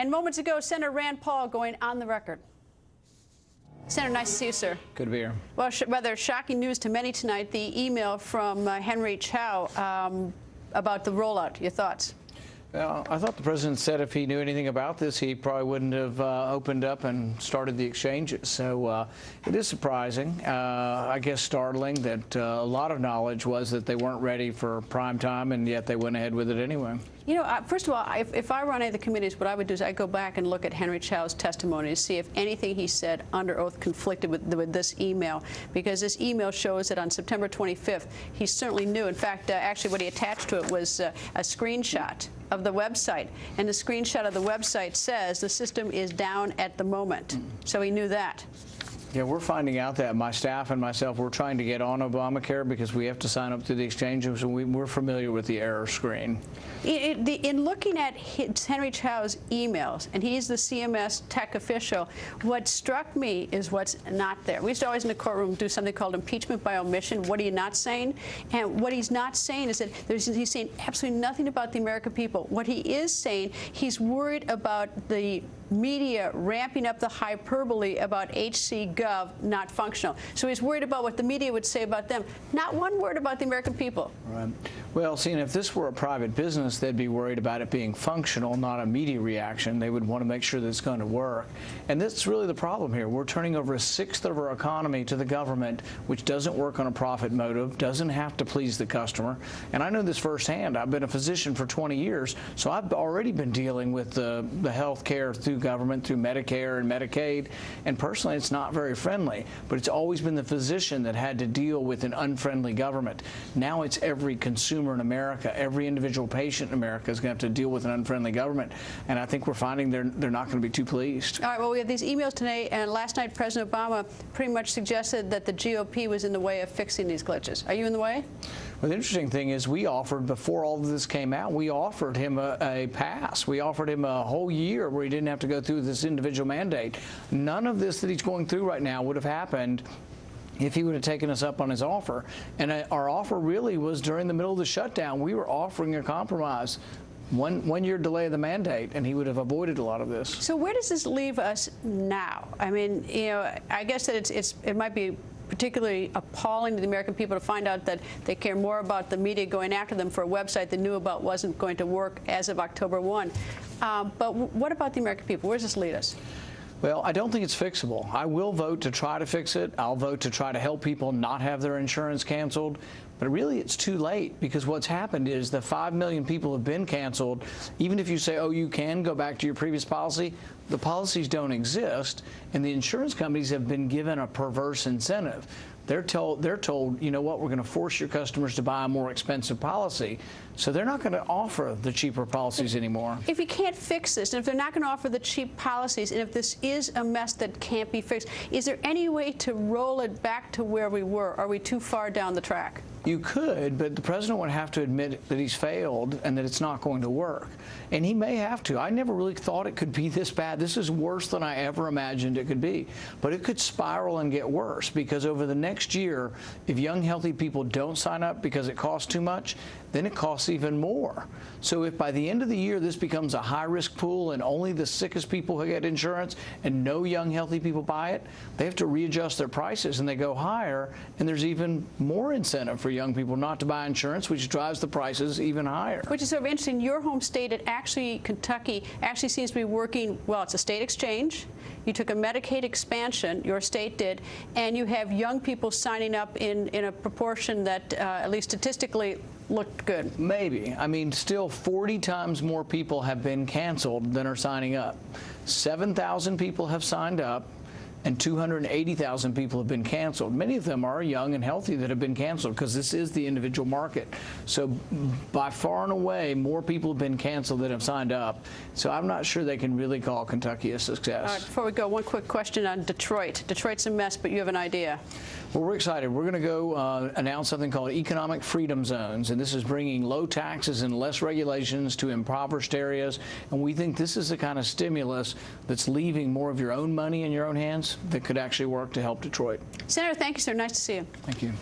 And moments ago, Senator Rand Paul going on the record. Senator, nice to see you, sir. Good to be here. Well, rather shocking news to many tonight, the email from Henry Chow about the rollout. Your thoughts? Well, I thought the president said if he knew anything about this, he probably wouldn't have opened up and started the exchanges. So it is surprising, I guess startling, that a lot of knowledge was that they weren't ready for prime time, and yet they went ahead with it anyway. You know, first of all, if I were on any of the committees, what I would do is I'd go back and look at Henry Chow's testimony to see if anything he said under oath conflicted with this email, because this email shows that on September 25th, he certainly knew. In fact, actually what he attached to it was a screenshot of the website, and the screenshot of the website says the system is down at the moment. So he knew that. Yeah, we're finding out that my staff and myself, we're trying to get on Obamacare because we have to sign up through the exchanges, and we're familiar with the error screen. In looking at Henry Chow's emails, and he's the CMS tech official, what struck me is what's not there. We used to always in the courtroom do something called impeachment by omission. What are you not saying? And what he's not saying is that he's saying absolutely nothing about the American people. What he is saying, he's worried about the media ramping up the hyperbole about HC.gov not functional. So he's worried about what the media would say about them. Not one word about the American people. Right. Well, see, and if this were a private business, they'd be worried about it being functional, not a media reaction. They would want to make sure that it's going to work. And that's really the problem here. We're turning over 1/6 of our economy to the government, which doesn't work on a profit motive, doesn't have to please the customer. And I know this firsthand. I've been a physician for 20 years, so I've already been dealing with the health care through government, through Medicare and Medicaid, and personally it's not very friendly, but it's always been the physician that had to deal with an unfriendly government. Now it's every consumer in America, every individual patient in America is going to have to deal with an unfriendly government, and I think we're finding they're not going to be too pleased. All right, well, we have these emails today, and last night President Obama pretty much suggested that the GOP was in the way of fixing these glitches. Are you in the way? Well, the interesting thing is we offered, before all of this came out, we offered him a pass. We offered him a whole year where he didn't have to go through this individual mandate. None of this that he's going through right now would have happened if he would have taken us up on his offer. And our offer really was during the middle of the shutdown. We were offering a compromise. One year delay of the mandate, and he would have avoided a lot of this. So where does this leave us now? I mean, you know, I guess that it might be particularly appalling to the American people to find out that they care more about the media going after them for a website they knew about wasn't going to work as of October 1. But what about the American people? Where does this lead us? Well, I don't think it's fixable. I will vote to try to fix it. I'll vote to try to help people not have their insurance canceled. But really, it's too late, because what's happened is the 5 million people have been canceled. Even if you say, oh, you can go back to your previous policy, the policies don't exist, and the insurance companies have been given a perverse incentive. They're told, you know what, we're going to force your customers to buy a more expensive policy. So they're not going to offer the cheaper policies anymore. If you can't fix this, and if they're not going to offer the cheap policies, and if this is a mess that can't be fixed, is there any way to roll it back to where we were? Are we too far down the track? You could, but the president would have to admit that he's failed and that it's not going to work. And he may have to. I never really thought it could be this bad. This is worse than I ever imagined it could be. But it could spiral and get worse, because over the next year, if young, healthy people don't sign up because it costs too much, then it costs even more. So if by the end of the year this becomes a high-risk pool and only the sickest people who get insurance and no young, healthy people buy it, they have to readjust their prices and they go higher, and there's even more incentive for young people not to buy insurance, which drives the prices even higher. Which is sort of interesting. Your home state, Kentucky, actually seems to be working well. It's a state exchange. You took a Medicaid expansion, your state did, and you have young people signing up in a proportion that, at least statistically, looked good. Maybe. I mean, still 40 times more people have been canceled than are signing up. 7,000 people have signed up, and 280,000 people have been canceled. Many of them are young and healthy that have been canceled, because this is the individual market. So by far and away, more people have been canceled than have signed up. So I'm not sure they can really call Kentucky a success. Before we go, one quick question on Detroit. Detroit's a mess, but you have an idea. Well, we're excited. We're going to go announce something called economic freedom zones, and this is bringing low taxes and less regulations to impoverished areas. And we think this is the kind of stimulus that's leaving more of your own money in your own hands that could actually work to help Detroit. Senator, thank you, sir. Nice to see you. Thank you.